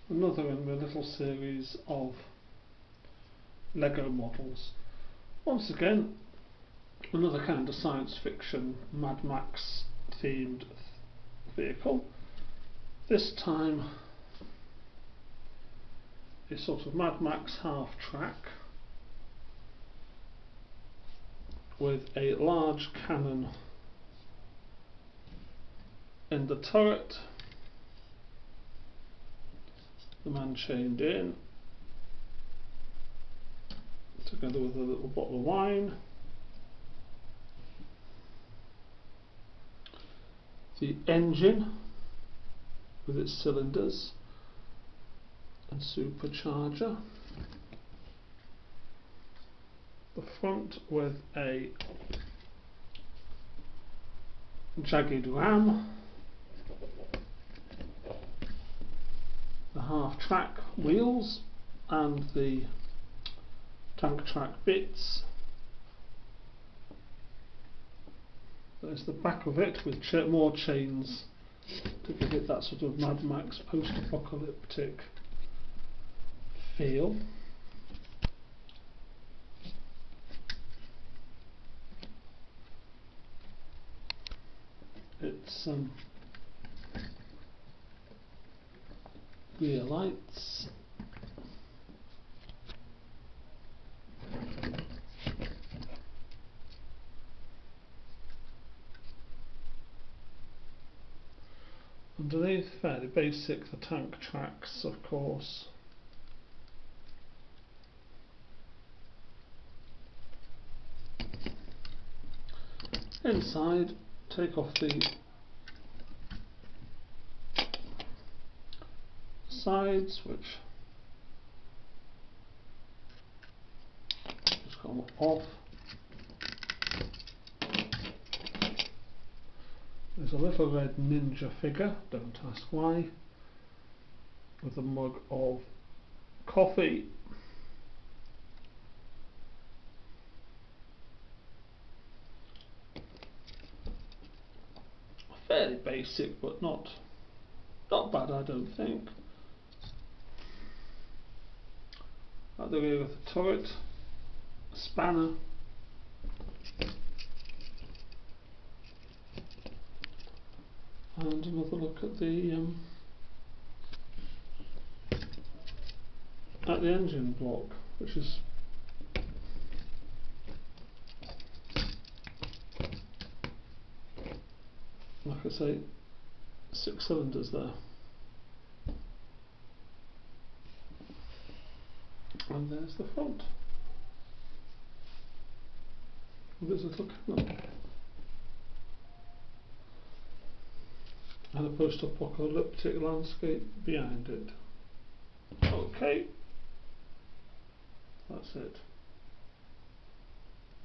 another in the little series of Lego models. Once again, another kind of science fiction Mad Max themed vehicle. This time a sort of Mad Max half-track with a large cannon in the turret, the man chained in, together with a little bottle of wine. The engine with its cylinders and supercharger. The front with a jagged ram. The half-track wheels and the tank track bits. There's the back of it with more chains to give it that sort of Mad Max post-apocalyptic feel. It's rear lights, underneath fairly basic, the tank tracks of course. Inside, take off the sides, which just come off. There's a little red ninja figure, don't ask why, with a mug of coffee. Fairly basic, but not bad, I don't think. At the rear of the turret, a spanner, and another look at the engine block, which is like I say, 6 cylinders there. And there's the front with its little cannon. And a post-apocalyptic landscape behind it. Okay, that's it.